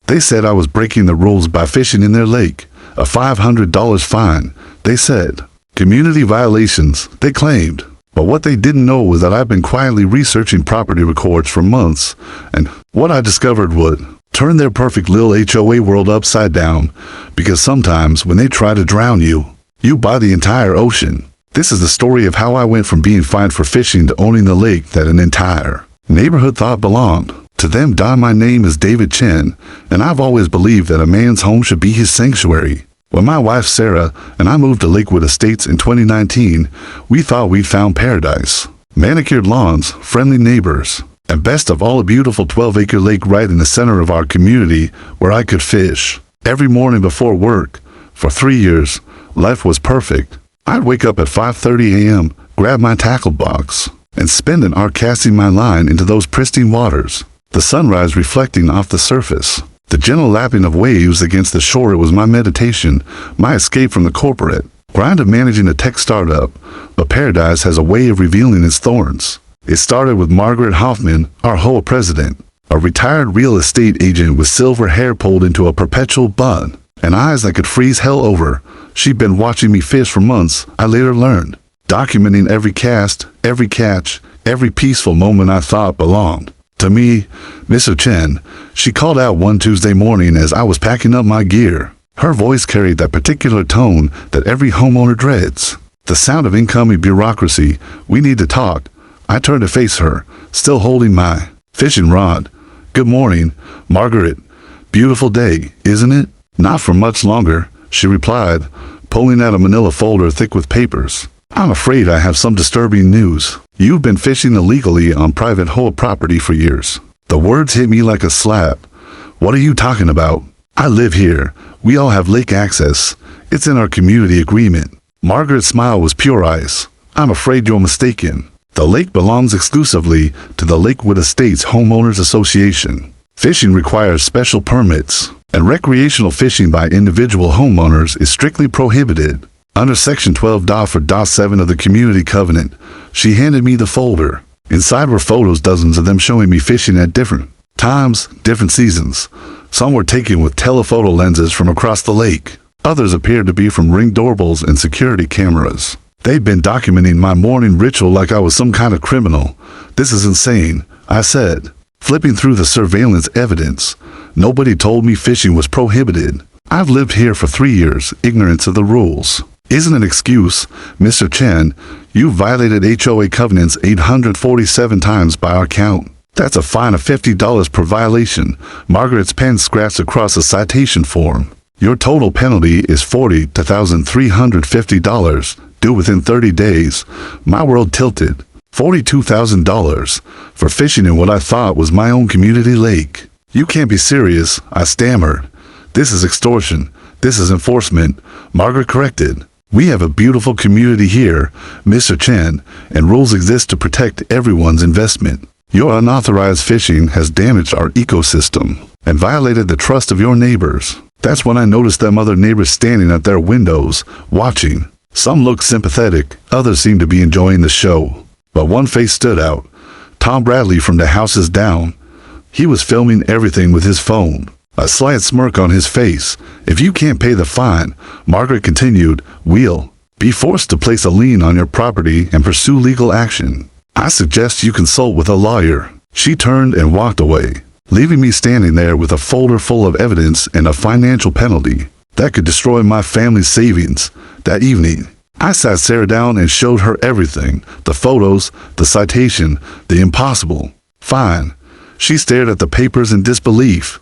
They said I was breaking the rules by fishing in their lake. A $500 fine, they said. Community violations, they claimed. But what they didn't know was that I've been quietly researching property records for months, and what I discovered would turn their perfect little HOA world upside down, because sometimes when they try to drown you, you buy the entire ocean. This is the story of how I went from being fined for fishing to owning the lake that an entire neighborhood thought belonged. To them, my name is David Chen, and I've always believed that a man's home should be his sanctuary. When my wife Sarah and I moved to Lakewood Estates in 2019, we thought we'd found paradise. Manicured lawns, friendly neighbors, and best of all, a beautiful 12-acre lake right in the center of our community where I could fish. Every morning before work, for 3 years, life was perfect. I'd wake up at 5:30 a.m., grab my tackle box, and spend an hour casting my line into those pristine waters. The sunrise reflecting off the surface. The gentle lapping of waves against the shore, it was my meditation, my escape from the corporate grind of managing a tech startup. But paradise has a way of revealing its thorns. It started with Margaret Hoffman, our HOA president, a retired real estate agent with silver hair pulled into a perpetual bun, and eyes that could freeze hell over. She'd been watching me fish for months, I later learned, documenting every cast, every catch, every peaceful moment I thought belonged to me. Mr. Chen, she called out one Tuesday morning as I was packing up my gear. Her voice carried that particular tone that every homeowner dreads. The sound of incoming bureaucracy. We need to talk. I turned to face her, still holding my fishing rod. Good morning, Margaret. Beautiful day, isn't it? Not for much longer, she replied, pulling out a manila folder thick with papers. I'm afraid I have some disturbing news. You've been fishing illegally on private HOA property for years. The words hit me like a slap. What are you talking about? I live here. We all have lake access. It's in our community agreement. Margaret's smile was pure ice. I'm afraid you're mistaken. The lake belongs exclusively to the Lakewood Estates Homeowners Association. Fishing requires special permits, and recreational fishing by individual homeowners is strictly prohibited. Under Section 12.4.7 of the Community Covenant, she handed me the folder. Inside were photos, dozens of them showing me fishing at different times, different seasons. Some were taken with telephoto lenses from across the lake. Others appeared to be from Ring doorbells and security cameras. They'd been documenting my morning ritual like I was some kind of criminal. This is insane, I said, flipping through the surveillance evidence. Nobody told me fishing was prohibited. I've lived here for 3 years, ignorance of the rules isn't an excuse. Mr. Chen, you violated HOA covenants 847 times by our count. That's a fine of $50 per violation. Margaret's pen scratched across a citation form. Your total penalty is $42,350, due within 30 days. My world tilted. $42,000 for fishing in what I thought was my own community lake. You can't be serious, I stammered. This is extortion. This is enforcement. Margaret corrected. We have a beautiful community here, Mr. Chen, and rules exist to protect everyone's investment. Your unauthorized fishing has damaged our ecosystem and violated the trust of your neighbors. That's when I noticed them other neighbors standing at their windows, watching. Some looked sympathetic, others seemed to be enjoying the show. But one face stood out. Tom Bradley from the houses down. He was filming everything with his phone, a slight smirk on his face. If you can't pay the fine, Margaret continued, we'll be forced to place a lien on your property and pursue legal action. I suggest you consult with a lawyer. She turned and walked away, leaving me standing there with a folder full of evidence and a financial penalty that could destroy my family's savings. That evening, I sat Sarah down and showed her everything, the photos, the citation, the impossible fine. She stared at the papers in disbelief.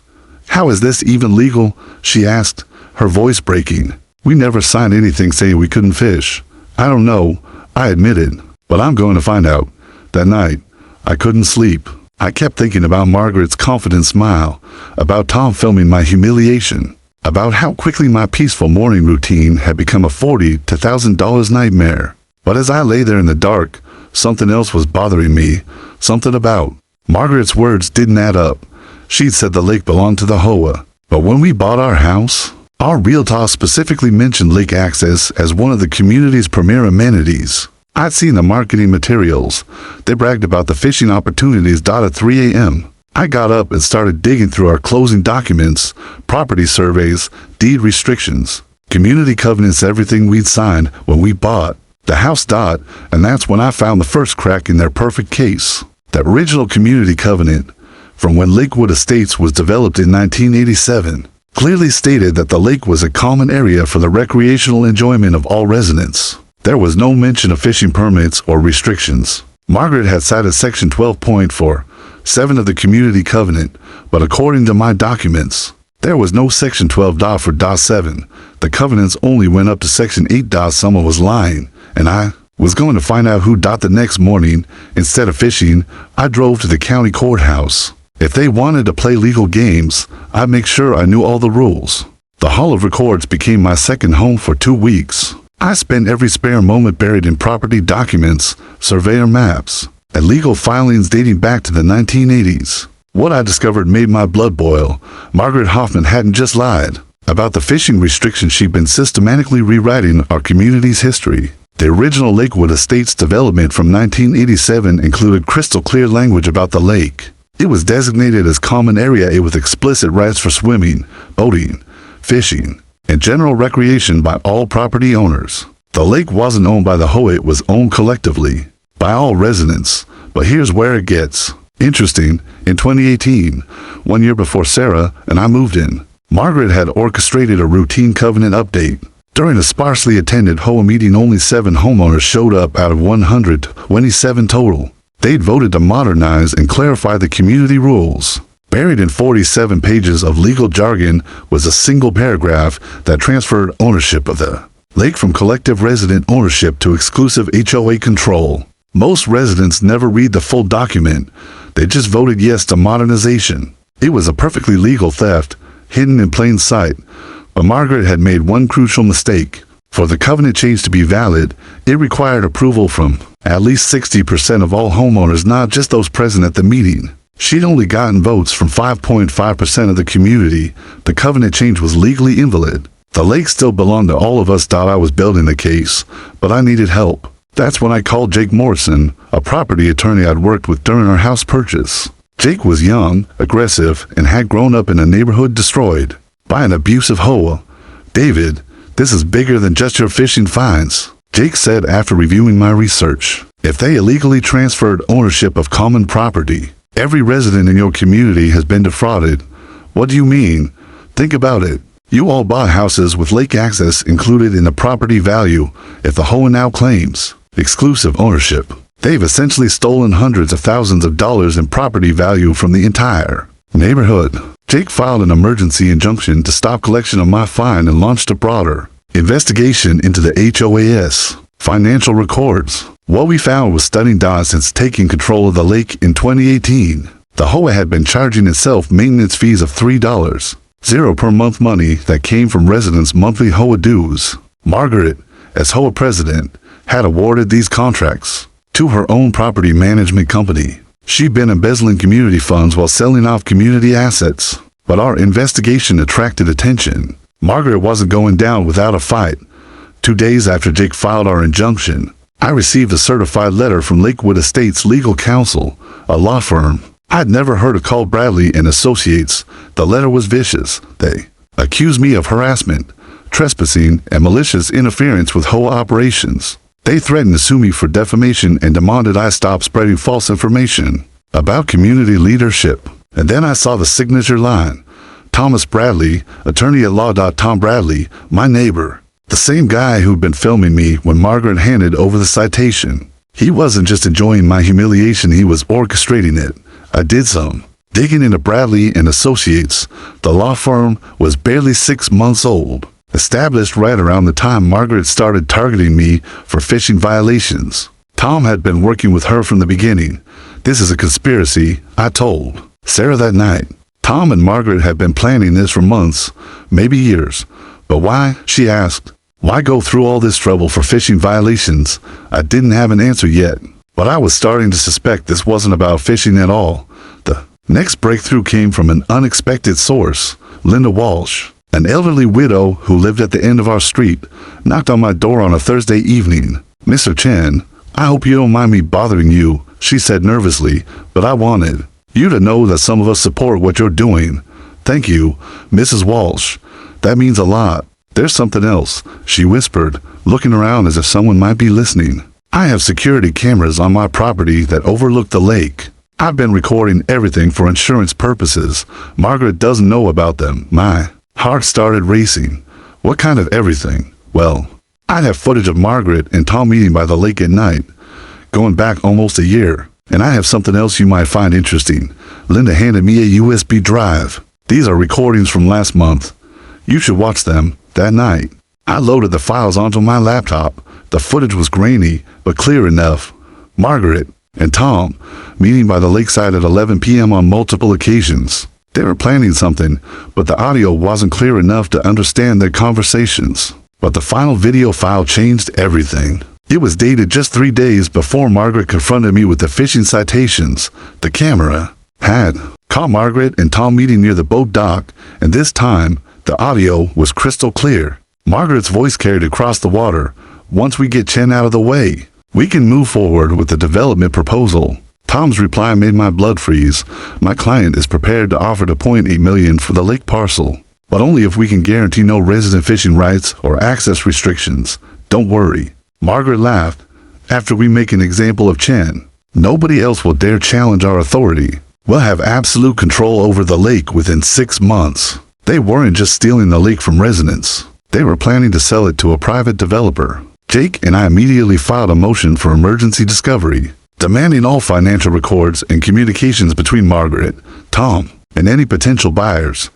How is this even legal? She asked, her voice breaking. We never signed anything saying we couldn't fish. I don't know, I admitted, but I'm going to find out. That night, I couldn't sleep. I kept thinking about Margaret's confident smile, about Tom filming my humiliation, about how quickly my peaceful morning routine had become a $40,000 to $1,000 nightmare. But as I lay there in the dark, something else was bothering me, something about Margaret's words didn't add up. She'd said the lake belonged to the HOA, but when we bought our house, our realtor specifically mentioned lake access as one of the community's premier amenities. I'd seen the marketing materials. They bragged about the fishing opportunities. At 3 a.m., I got up and started digging through our closing documents, property surveys, deed restrictions, community covenants, everything we'd signed when we bought the house. And that's when I found the first crack in their perfect case. The original community covenant, from when Lakewood Estates was developed in 1987, clearly stated that the lake was a common area for the recreational enjoyment of all residents. There was no mention of fishing permits or restrictions. Margaret had cited Section 12.47 of the Community Covenant, but according to my documents, there was no Section 12.4.7. The covenants only went up to Section 8. Someone was lying, and I was going to find out who. The next morning, instead of fishing, I drove to the county courthouse. If they wanted to play legal games, I'd make sure I knew all the rules. The Hall of Records became my second home for 2 weeks. I spent every spare moment buried in property documents, surveyor maps, and legal filings dating back to the 1980s. What I discovered made my blood boil. Margaret Hoffman hadn't just lied about the fishing restrictions. She'd been systematically rewriting our community's history. The original Lakewood Estates development from 1987 included crystal clear language about the lake. It was designated as common area with explicit rights for swimming, boating, fishing, and general recreation by all property owners. The lake wasn't owned by the HOA, it was owned collectively by all residents. But here's where it gets interesting. In 2018, 1 year before Sarah and I moved in, Margaret had orchestrated a routine covenant update. During a sparsely attended HOA meeting, only 7 homeowners showed up out of 127 total. They'd voted to modernize and clarify the community rules. Buried in 47 pages of legal jargon was a single paragraph that transferred ownership of the lake from collective resident ownership to exclusive HOA control. Most residents never read the full document. They just voted yes to modernization. It was a perfectly legal theft, hidden in plain sight. But Margaret had made one crucial mistake. For the covenant change to be valid, it required approval from at least 60% of all homeowners, not just those present at the meeting. She'd only gotten votes from 5.5% of the community. The covenant change was legally invalid. The lake still belonged to all of us. I was building the case, but I needed help. That's when I called Jake Morrison, a property attorney I'd worked with during our house purchase. Jake was young, aggressive, and had grown up in a neighborhood destroyed by an abusive HOA. "David, this is bigger than just your fishing fines," Jake said after reviewing my research. "If they illegally transferred ownership of common property, every resident in your community has been defrauded." "What do you mean?" "Think about it. You all bought houses with lake access included in the property value. If the HOA now claims exclusive ownership, they've essentially stolen hundreds of thousands of dollars in property value from the entire neighborhood." Jake filed an emergency injunction to stop collection of my fine and launched a broader investigation into the HOA's financial records. What we found was stunning. Since taking control of the lake in 2018, the HOA had been charging itself maintenance fees of $3.00 per month, money that came from residents' monthly HOA dues. Margaret, as HOA president, had awarded these contracts to her own property management company. She'd been embezzling community funds while selling off community assets. But our investigation attracted attention. Margaret wasn't going down without a fight. 2 days after Jake filed our injunction, I received a certified letter from Lakewood Estates Legal Counsel, a law firm I'd never heard of called Bradley and Associates. The letter was vicious. They accused me of harassment, trespassing, and malicious interference with HOA operations. They threatened to sue me for defamation and demanded I stop spreading false information about community leadership. And then I saw the signature line: Thomas Bradley, attorney at law. Tom Bradley, my neighbor. The same guy who'd been filming me when Margaret handed over the citation. He wasn't just enjoying my humiliation, he was orchestrating it. I did some digging into Bradley and Associates. The law firm was barely 6 months old, established right around the time Margaret started targeting me for fishing violations. Tom had been working with her from the beginning. "This is a conspiracy," I told Sarah that night. "Tom and Margaret had been planning this for months, maybe years." "But why?" she asked. "Why go through all this trouble for fishing violations?" I didn't have an answer yet, but I was starting to suspect this wasn't about fishing at all. The next breakthrough came from an unexpected source. Linda Walsh, an elderly widow who lived at the end of our street, knocked on my door on a Thursday evening. "Mr. Chen, I hope you don't mind me bothering you," she said nervously, "but I wanted You to know that some of us support what you're doing. Thank you, Mrs. Walsh. That means a lot. There's something else, she whispered, looking around as if someone might be listening. I have security cameras on my property that overlook the lake. I've been recording everything for insurance purposes. Margaret doesn't know about them. My heart started racing. What kind of everything? Well, I'd have footage of Margaret and Tom meeting by the lake at night, going back almost a year. And I have something else you might find interesting. Linda handed me a USB drive. These are recordings from last month. You should watch them. That night, I loaded the files onto my laptop. The footage was grainy, but clear enough. Margaret and Tom meeting by the lakeside at 11 p.m. on multiple occasions. They were planning something, but the audio wasn't clear enough to understand their conversations. But the final video file changed everything. It was dated just 3 days before Margaret confronted me with the fishing citations. The camera had caught Margaret and Tom meeting near the boat dock, and this time, the audio was crystal clear. Margaret's voice carried across the water. Once we get Chen out of the way, we can move forward with the development proposal. Tom's reply made my blood freeze. My client is prepared to offer $2.8 million for the lake parcel, but only if we can guarantee no resident fishing rights or access restrictions. Don't worry. Margaret laughed. After we make an example of Chen, nobody else will dare challenge our authority. We'll have absolute control over the lake within 6 months. They weren't just stealing the lake from residents. They were planning to sell it to a private developer. Jake and I immediately filed a motion for emergency discovery, demanding all financial records and communications between Margaret, Tom, and any potential buyers.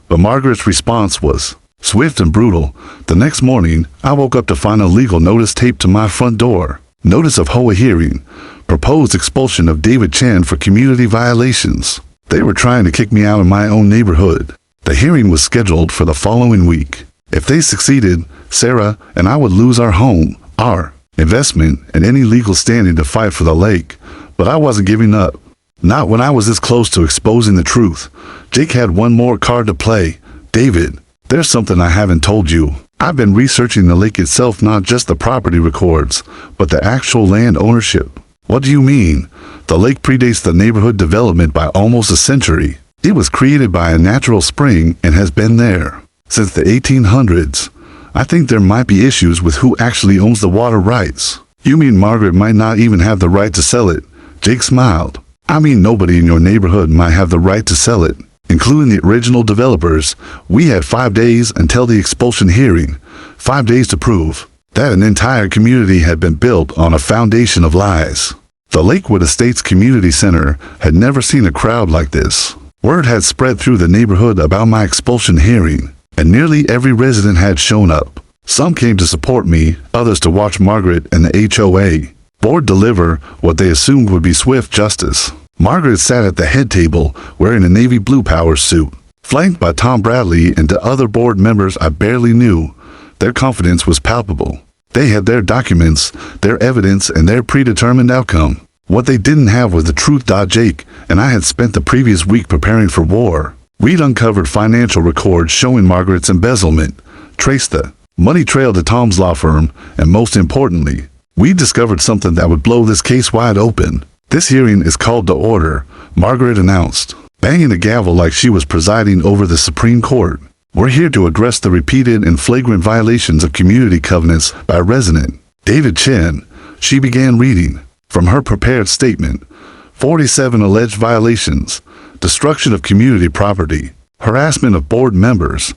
But Margaret's response was swift and brutal. The next morning, I woke up to find a legal notice taped to my front door. Notice of HOA hearing. Proposed expulsion of David Chen for community violations. They were trying to kick me out of my own neighborhood. The hearing was scheduled for the following week. If they succeeded, Sarah and I would lose our home, our investment, and any legal standing to fight for the lake. But I wasn't giving up. Not when I was this close to exposing the truth. Jake had one more card to play. David, there's something I haven't told you. I've been researching the lake itself, not just the property records, but the actual land ownership. What do you mean? The lake predates the neighborhood development by almost a century. It was created by a natural spring and has been there since the 1800s. I think there might be issues with who actually owns the water rights. You mean Margaret might not even have the right to sell it? Jake smiled. I mean nobody in your neighborhood might have the right to sell it, including the original developers. We had 5 days until the expulsion hearing. 5 days to prove that an entire community had been built on a foundation of lies. The Lakewood Estates Community Center had never seen a crowd like this. Word had spread through the neighborhood about my expulsion hearing, and nearly every resident had shown up. Some came to support me, others to watch Margaret and the HOA board deliver what they assumed would be swift justice. Margaret sat at the head table wearing a navy blue power suit, flanked by Tom Bradley and the other board members I barely knew. Their confidence was palpable. They had their documents, their evidence, and their predetermined outcome. What they didn't have was the truth. Jake and I had spent the previous week preparing for war. We'd uncovered financial records showing Margaret's embezzlement, traced the money trail to Tom's law firm, and most importantly, we discovered something that would blow this case wide open. This hearing is called to order, Margaret announced, banging the gavel like she was presiding over the Supreme Court. We're here to address the repeated and flagrant violations of community covenants by resident David Chen. She began reading from her prepared statement. 47 alleged violations, destruction of community property, harassment of board members.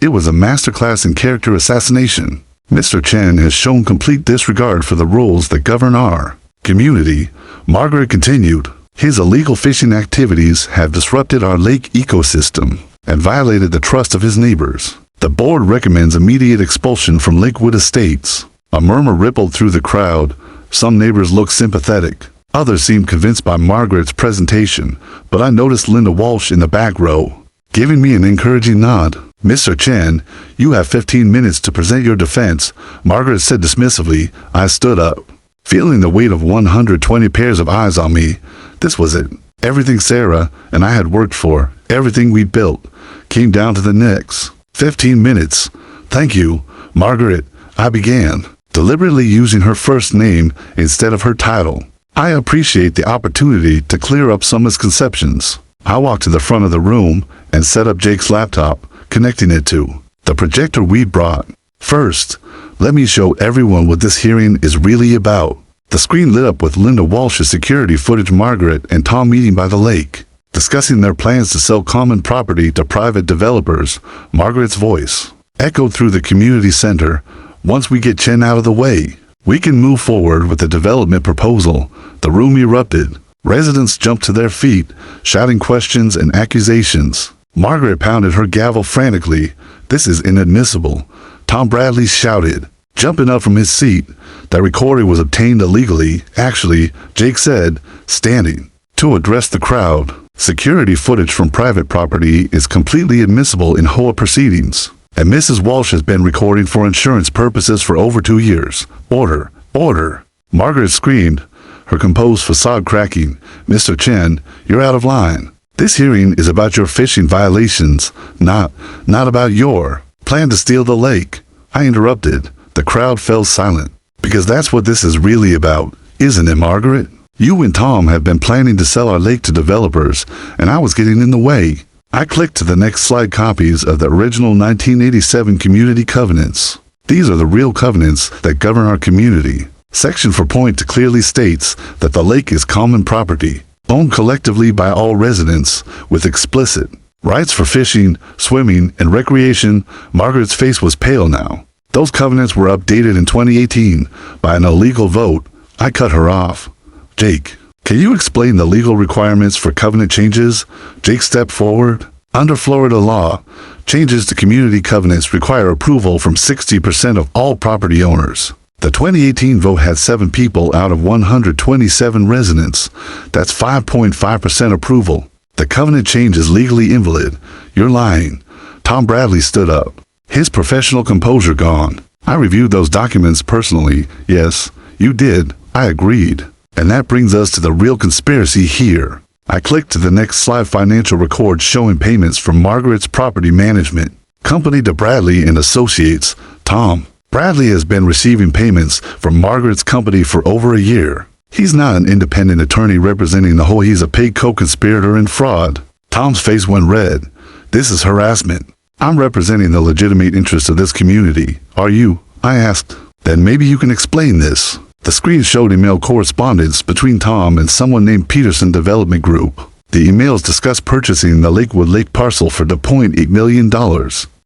It was a masterclass in character assassination. Mr. Chen has shown complete disregard for the rules that govern our community, Margaret continued. His illegal fishing activities have disrupted our lake ecosystem and violated the trust of his neighbors. The board recommends immediate expulsion from Lakewood Estates. A murmur rippled through the crowd. Some neighbors looked sympathetic. Others seemed convinced by Margaret's presentation, but I noticed Linda Walsh in the back row, giving me an encouraging nod. Mr. Chen, you have 15 minutes to present your defense, Margaret said dismissively. I stood up, feeling the weight of 120 pairs of eyes on me. This was it. Everything Sarah and I had worked for, everything we built, came down to the next 15 minutes. Thank you, Margaret, I began, deliberately using her first name instead of her title. I appreciate the opportunity to clear up some misconceptions. I walked to the front of the room and set up Jake's laptop, connecting it to the projector we brought. First, let me show everyone what this hearing is really about. The screen lit up with Linda Walsh's security footage, Margaret and Tom meeting by the lake, discussing their plans to sell common property to private developers. Margaret's voice echoed through the community center. Once we get Chen out of the way, we can move forward with the development proposal. The room erupted. Residents jumped to their feet, shouting questions and accusations. Margaret pounded her gavel frantically. This is inadmissible, Tom Bradley shouted, jumping up from his seat. That recording was obtained illegally. Actually, Jake said, standing to address the crowd. Security footage from private property is completely admissible in HOA proceedings, and Mrs. Walsh has been recording for insurance purposes for over 2 years. Order, order. Margaret screamed, her composed facade cracking. Mr. Chen, you're out of line. This hearing is about your fishing violations, not about your plan to steal the lake. I interrupted. The crowd fell silent. Because that's what this is really about, isn't it, Margaret? You and Tom have been planning to sell our lake to developers, and I was getting in the way. I clicked to the next slide. Copies of the original 1987 community covenants. These are the real covenants that govern our community. Section 4.2 clearly states that the lake is common property, owned collectively by all residents, with explicit rights for fishing, swimming, and recreation. Margaret's face was pale now. Those covenants were updated in 2018 by an illegal vote. I cut her off. Jake, can you explain the legal requirements for covenant changes? Jake stepped forward. Under Florida law, changes to community covenants require approval from 60% of all property owners. The 2018 vote had 7 people out of 127 residents. That's 5.5% approval. The covenant change is legally invalid. You're lying. Tom Bradley stood up, his professional composure gone. I reviewed those documents personally. Yes, you did. I agreed. And that brings us to the real conspiracy here. I clicked to the next slide. Financial records showing payments from Margaret's property management company to Bradley and Associates. Tom Bradley has been receiving payments from Margaret's company for over a year. He's not an independent attorney representing the whole. He's a paid co-conspirator in fraud. Tom's face went red. This is harassment. I'm representing the legitimate interests of this community. Are you? I asked. Then maybe you can explain this. The screen showed email correspondence between Tom and someone named Peterson Development Group. The emails discussed purchasing the Lakewood Lake parcel for $2.8 million.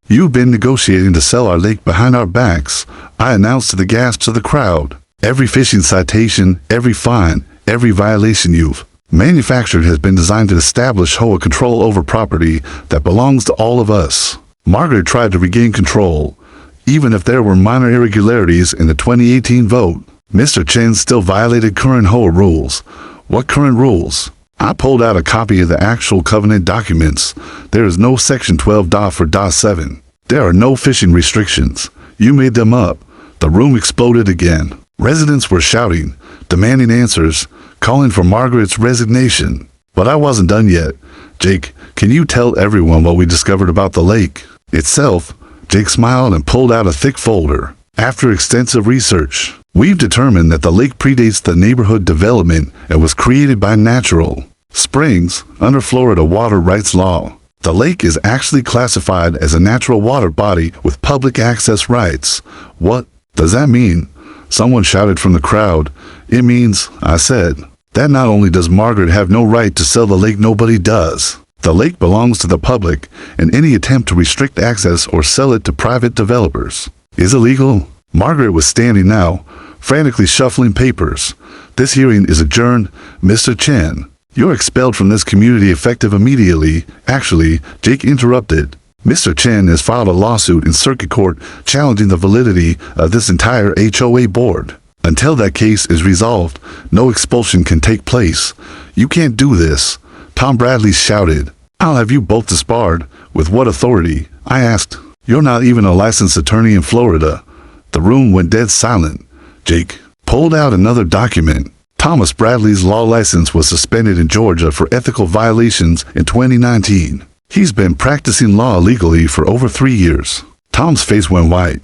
You've been negotiating to sell our lake behind our backs, I announced to the gasps of the crowd. Every fishing citation, every fine, every violation you've manufactured has been designed to establish HOA control over property that belongs to all of us. Margaret tried to regain control, even if there were minor irregularities in the 2018 vote. Mr. Chen still violated current HOA rules. What current rules? I pulled out a copy of the actual covenant documents. There is no section 12.4.7. There are no fishing restrictions. You made them up. The room exploded again. Residents were shouting, demanding answers, calling for Margaret's resignation. But I wasn't done yet. Jake, can you tell everyone what we discovered about the lake itself? Jake smiled and pulled out a thick folder. After extensive research, we've determined that the lake predates the neighborhood development and was created by natural springs under Florida water rights law. The lake is actually classified as a natural water body with public access rights. What does that mean? Someone shouted from the crowd. It means, I said, that not only does Margaret have no right to sell the lake, nobody does. The lake belongs to the public, and any attempt to restrict access or sell it to private developers is illegal. Margaret was standing now, frantically shuffling papers. This hearing is adjourned. Mr. Chen, you're expelled from this community effective immediately. Actually, Jake interrupted. Mr. Chen has filed a lawsuit in circuit court challenging the validity of this entire HOA board. Until that case is resolved, no expulsion can take place. You can't do this. Tom Bradley shouted. I'll have you both disbarred. With what authority? I asked. You're not even a licensed attorney in Florida. The room went dead silent. Jake pulled out another document. Thomas Bradley's law license was suspended in Georgia for ethical violations in 2019. He's been practicing law illegally for over 3 years. Tom's face went white.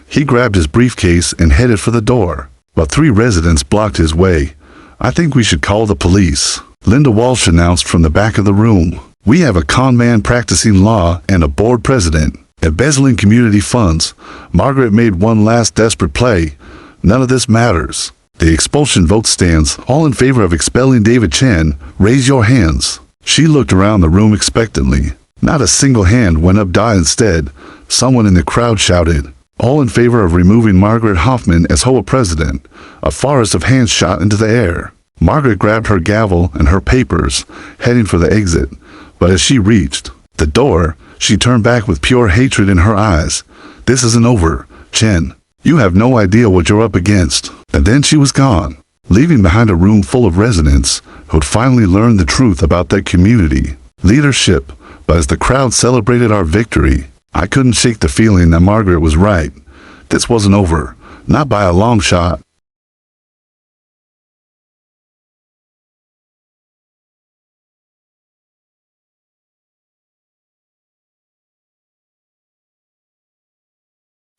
He grabbed his briefcase and headed for the door, but 3 residents blocked his way. I think we should call the police, Linda Walsh announced from the back of the room. We have a con man practicing law and a board president, embezzling community funds. Margaret made one last desperate play. None of this matters. The expulsion vote stands. All in favor of expelling David Chen, raise your hands. She looked around the room expectantly. Not a single hand went up. Instead, someone in the crowd shouted, all in favor of removing Margaret Hoffman as HOA president. A forest of hands shot into the air. Margaret grabbed her gavel and her papers, heading for the exit. But as she reached the door, she turned back with pure hatred in her eyes. This isn't over, Chen. You have no idea what you're up against. And then she was gone, leaving behind a room full of residents who'd finally learned the truth about their community leadership. But as the crowd celebrated our victory, I couldn't shake the feeling that Margaret was right. This wasn't over, not by a long shot.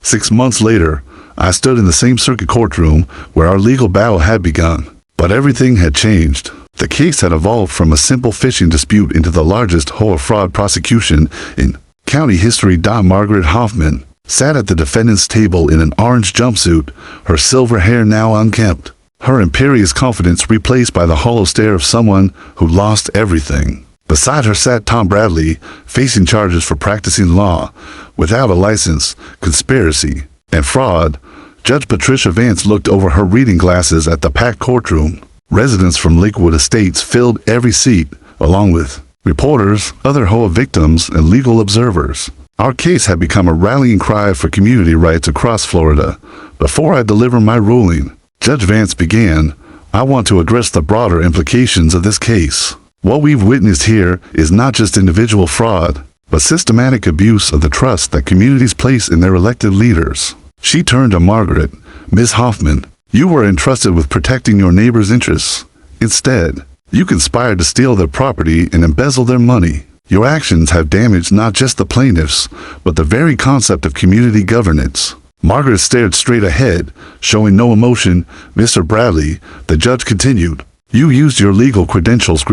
Six months later, I stood in the same circuit courtroom where our legal battle had begun. But everything had changed. The case had evolved from a simple fishing dispute into the largest HOA fraud prosecution in county history. Margaret Hoffman sat at the defendant's table in an orange jumpsuit, her silver hair now unkempt, her imperious confidence replaced by the hollow stare of someone who lost everything. Beside her sat Tom Bradley, facing charges for practicing law without a license, conspiracy, and fraud. Judge Patricia Vance looked over her reading glasses at the packed courtroom. Residents from Lakewood Estates filled every seat, along with reporters, other HOA victims, and legal observers. Our case had become a rallying cry for community rights across Florida. Before I deliver my ruling, Judge Vance began, I want to address the broader implications of this case. What we've witnessed here is not just individual fraud, but systematic abuse of the trust that communities place in their elected leaders. She turned to Margaret. Ms. Hoffman, you were entrusted with protecting your neighbors' interests. Instead, you conspired to steal their property and embezzle their money. Your actions have damaged not just the plaintiffs, but the very concept of community governance. Margaret stared straight ahead, showing no emotion. Mr. Bradley, the judge continued, you used your legal credentials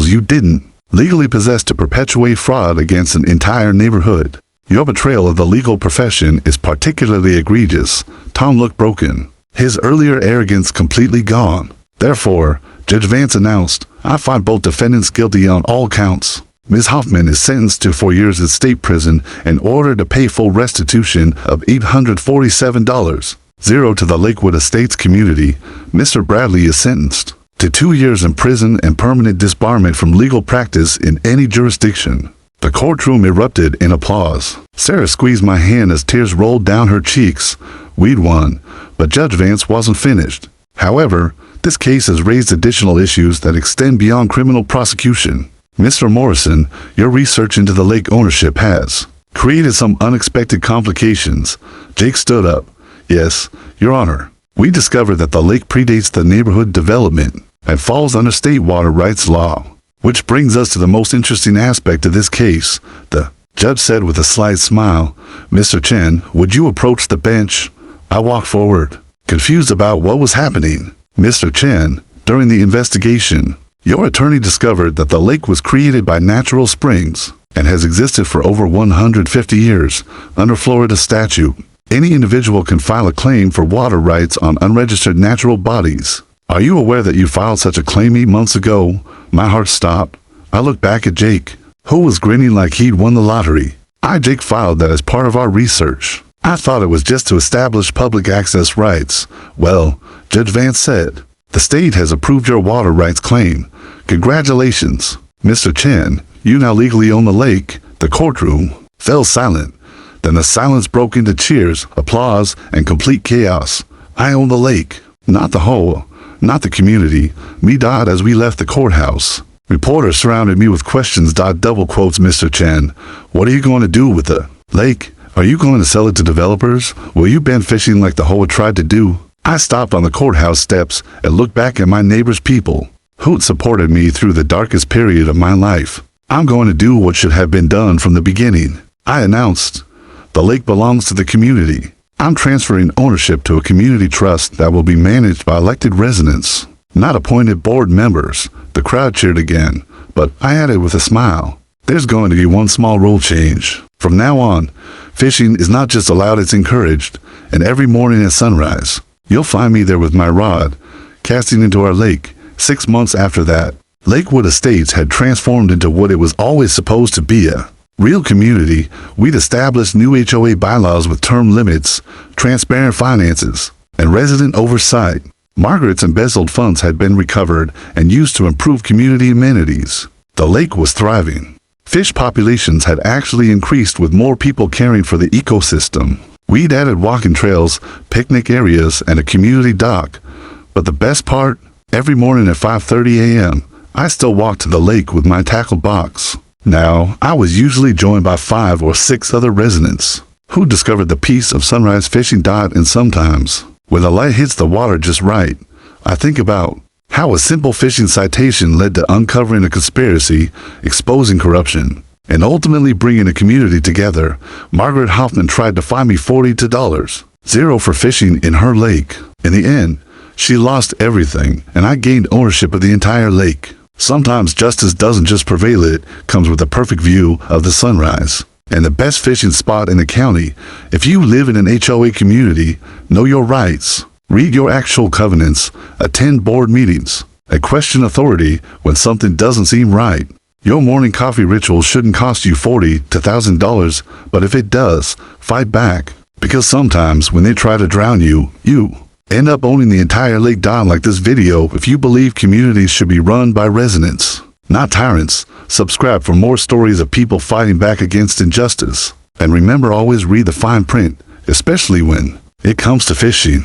you didn't legally possess to perpetuate fraud against an entire neighborhood. Your betrayal of the legal profession is particularly egregious. Tom looked broken, his earlier arrogance completely gone. Therefore, Judge Vance announced, I find both defendants guilty on all counts. Ms. Hoffman is sentenced to 4 years in state prison and ordered to pay full restitution of $847. Zero to the Lakewood Estates community. Mr. Bradley is sentenced to 2 years in prison and permanent disbarment from legal practice in any jurisdiction. The courtroom erupted in applause. Sarah squeezed my hand as tears rolled down her cheeks. We'd won, but Judge Vance wasn't finished. However, this case has raised additional issues that extend beyond criminal prosecution. Mr. Morrison, your research into the lake ownership has created some unexpected complications. Jake stood up. Yes, Your Honor. We discovered that the lake predates the neighborhood development and falls under state water rights law. Which brings us to the most interesting aspect of this case. The judge said with a slight smile, Mr. Chen, would you approach the bench? I walked forward, confused about what was happening. Mr. Chen, during the investigation, your attorney discovered that the lake was created by natural springs and has existed for over 150 years. Under Florida statute, any individual can file a claim for water rights on unregistered natural bodies. Are you aware that you filed such a claim 8 months ago? My heart stopped. I looked back at Jake, who was grinning like he'd won the lottery. Jake filed that as part of our research. I thought it was just to establish public access rights. Well, Judge Vance said, the state has approved your water rights claim. Congratulations, Mr. Chen. You now legally own the lake. The courtroom fell silent. Then the silence broke into cheers, applause, and complete chaos. I own the lake, not the HOA. Not the community. Me. As we left the courthouse, reporters surrounded me with questions. Double quotes, Mr. Chen. What are you going to do with the lake? Are you going to sell it to developers? Will you ban fishing like the HOA tried to do? I stopped on the courthouse steps and looked back at my neighbor's people who'd supported me through the darkest period of my life. I'm going to do what should have been done from the beginning. I announced, the lake belongs to the community. I'm transferring ownership to a community trust that will be managed by elected residents. not appointed board members. The crowd cheered again, but I added with a smile, there's going to be one small rule change. From now on, fishing is not just allowed, it's encouraged, and every morning at sunrise, you'll find me there with my rod, casting into our lake. 6 months after that, Lakewood Estates had transformed into what it was always supposed to be, a real community. We'd established new HOA bylaws with term limits, transparent finances, and resident oversight. Margaret's embezzled funds had been recovered and used to improve community amenities. The lake was thriving. Fish populations had actually increased with more people caring for the ecosystem. We'd added walking trails, picnic areas, and a community dock. But the best part? Every morning at 5:30 a.m., I still walked to the lake with my tackle box. Now, I was usually joined by 5 or 6 other residents who discovered the peace of sunrise fishing. And sometimes, when the light hits the water just right, I think about how a simple fishing citation led to uncovering a conspiracy, exposing corruption, and ultimately bringing a community together. Margaret Hoffman tried to fine me $40 for fishing in her lake. In the end, she lost everything, and I gained ownership of the entire lake. Sometimes justice doesn't just prevail, it comes with a perfect view of the sunrise and the best fishing spot in the county. If you live in an HOA community, know your rights, read your actual covenants, attend board meetings, and question authority when something doesn't seem right. Your morning coffee ritual shouldn't cost you $40 to $1,000, but if it does, fight back. Because sometimes when they try to drown you, you end up owning the entire lake. Like this video if you believe communities should be run by residents, not tyrants. Subscribe for more stories of people fighting back against injustice. And remember, always read the fine print, especially when it comes to fishing.